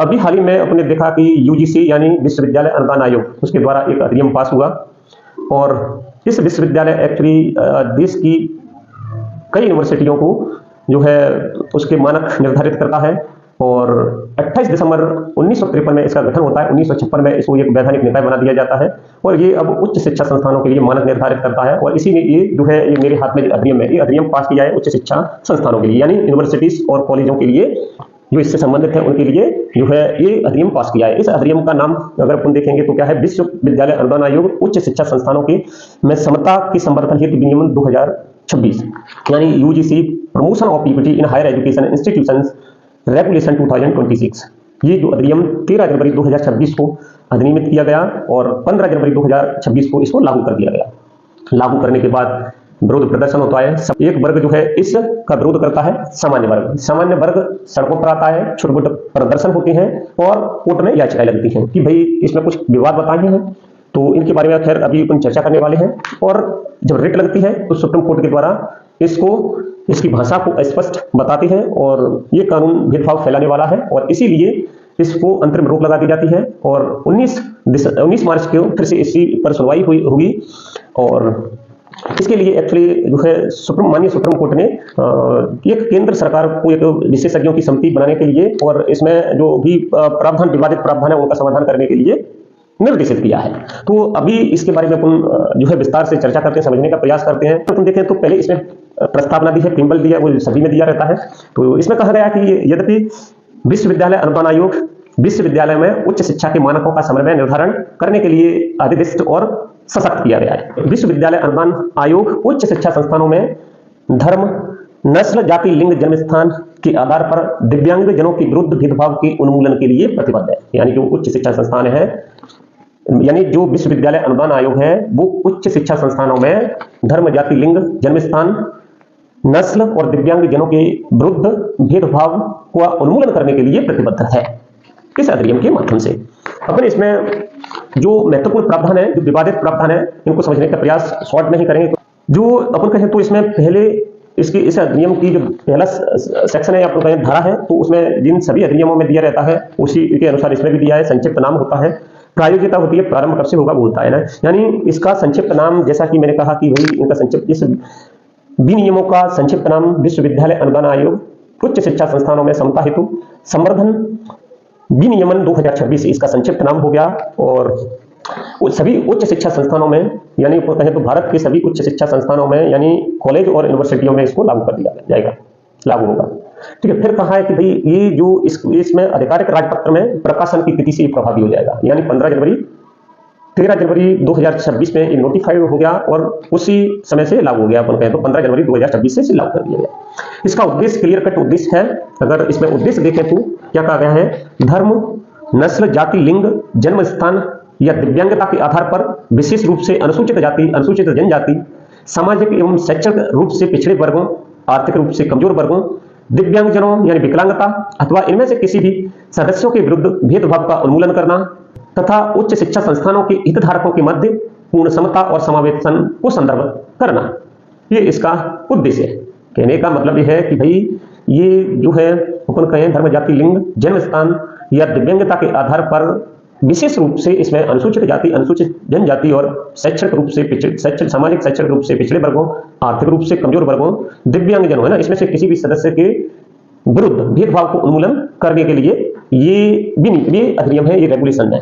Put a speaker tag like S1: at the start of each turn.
S1: अभी हाल ही में अपने देखा कि यूजीसी यानी विश्वविद्यालय अनुदान आयोग उसके द्वारा एक अधिनियम पास हुआ और इस विश्वविद्यालय एक्चुअली देश की कई यूनिवर्सिटियों को जो है उसके मानक निर्धारित करता है और 28 दिसंबर 1953 में इसका गठन होता है। 1956 में इसको एक वैधानिक निकाय बना दिया जाता है और ये अब उच्च शिक्षा संस्थानों के लिए मानक निर्धारित करता है और इसी में ये जो है ये मेरे हाथ में अधिनियम है, ये अधिनियम पास किया है उच्च शिक्षा संस्थानों के लिए यानी यूनिवर्सिटीज और कॉलेजों के लिए जो इससे संबंधित है उनके लिए जो है ये अधिनियम पास किया है। इस अधिनियम का नाम अगर अपन देखेंगे तो क्या है, विश्वविद्यालय अनुदान आयोग उच्च शिक्षा संस्थानों के में समता के संवर्धन हेतु विनियमन 2026 यानी UGC promotion of equity in higher education institutions regulation 2026। ये जो अधिनियम 13 जनवरी 2026 को अधिनियमित किया गया और 15 जनवरी 2026 को इसको लागू कर दिया गया। लागू करने के बाद विरोध प्रदर्शन होता है। एक वर्ग जो है इसका विरोध करता है, सामान्य वर्ग सड़कों पर आता है, छोटे मोटे प्रदर्शन होते हैं और कोर्ट में याचिकाएं लगती हैं कि भाई इसमें कुछ विवाद बताए हैं तो इनके बारे में खैर अभी अपन चर्चा करने वाले हैं। और जब रिट लगती है तो सुप्रीम कोर्ट के द्वारा इसकी भाषा को स्पष्ट बताती है और ये कानून भेदभाव फैलाने वाला है और इसीलिए इसको अंतरिम रोक लगा दी जाती है और 19 मार्च को फिर से इसी पर सुनवाई होगी और इसके लिए एक्चुअली जो है माननीय सुप्रीम कोर्ट ने एक केंद्र सरकार को एक विशेषज्ञों की समिति बनाने के लिए और इसमें जो भी विवादित प्रावधान है उनका समाधान करने के लिए निर्देशित किया है। तो अभी इसके बारे में अपन जो है विस्तार से चर्चा करते हैं, समझने का प्रयास करते हैं। तो तुम देखें तो पहले इसमें प्रस्तावना दी है, प्रीम्बल दिया, वो सभी में दिया रहता है। तो इसमें कहा गया कि यद्यपि विश्वविद्यालय अनुदान आयोग विश्वविद्यालय में उच्च शिक्षा के मानकों का समन्वय निर्धारण करने के लिए अधिदिष्ट और सशक्त किया गया है। विश्वविद्यालय अनुदान आयोग उच्च शिक्षा संस्थानों में धर्म, नस्ल, जाति, लिंग, जन्म स्थान के आधार पर दिव्यांग जनों के विरुद्ध भेदभाव के उन्मूलन के लिए प्रतिबद्ध है। यानी जो उच्च शिक्षा संस्थान है, यानी जो विश्वविद्यालय अनुदान आयोग है वो उच्च शिक्षा संस्थानों में धर्म, जाति, लिंग, जन्म स्थान, नस्ल और दिव्यांग जनों के विरुद्ध भेदभाव का उन्मूलन करने के लिए प्रतिबद्ध है इस अधिनियम के माध्यम से। अपन इसमें जो महत्वपूर्ण प्रावधान है, जो विवादित प्रावधान है, इनको समझने का प्रयास शॉर्ट में ही करेंगे। जो अपन कहें तो इसमें पहले इस अधिनियम की जो पहला सेक्शन है या अपन कहें धारा है तो उसमें जिन सभी अधिनियमों में दिया रहता है उसी के अनुसार इसमें भी दिया है। संक्षिप्त नाम होता है, प्रायोगिकता होती है, प्रारंभ कब से होगा वो होता है ना, यानी इसका संक्षिप्त नाम जैसा कि मैंने कहा कि भाई इनका संक्षिप्त इस विनियमों का संक्षिप्त नाम विश्वविद्यालय अनुदान आयोग उच्च शिक्षा संस्थानों में समता हेतु संवर्धन विनियमन 2026 इसका संक्षिप्त नाम हो गया। और सभी उच्च शिक्षा संस्थानों में यानी कहें तो भारत के सभी उच्च शिक्षा संस्थानों में यानी कॉलेज और यूनिवर्सिटियों में इसको लागू कर दिया जाएगा, लागू होगा। ठीक है, फिर कहा है कि भाई ये जो इसमें आधिकारिक राजपत्र में प्रकाशन की तिथि से प्रभावी हो जाएगा, यानी 13 जनवरी 2026 में नोटिफाइड हो गया और उसी समय से लागू हो गया। अपन कहें तो 15 जनवरी 2026 से लागू कर दिया गया। इसका उद्देश्य क्लियर कट उद्देश्य है। अगर इसमें उद्देश्य देखें तो क्या कहा गया है, धर्म, नस्ल, जाति, लिंग, जन्म स्थान या दिव्यांगता के आधार पर विशेष रूप से अनुसूचित जाति, अनुसूचित जनजाति, सामाजिक एवं शैक्षणिक रूप से पिछड़े वर्गों, आर्थिक रूप से कमजोर वर्गों, दिव्यांगजनों यानी विकलांगता अथवा इनमें से किसी भी सदस्यों के विरुद्ध भेदभाव का उन्मूलन करना तथा उच्च शिक्षा संस्थानों के हितधारकों के मध्य पूर्ण समता और समावेशन को संदर्भ करना, ये इसका उद्देश्य है। कहने का मतलब यह है कि भाई ये जो है अपन कहें धर्म, जाति, लिंग, जन्म स्थान या दिव्यांगता के आधार पर विशेष रूप से इसमें अनुसूचित जाति, अनुसूचित जनजाति और शैक्षणिक रूप से सामाजिक शैक्षणिक रूप से पिछड़े वर्गों, आर्थिक रूप से कमजोर वर्गों, दिव्यांगजनों है ना, इसमें से किसी भी सदस्य के विरुद्ध भेदभाव को उन्मूलन करने के लिए ये अधिनियम है, ये रेगुलेशन है।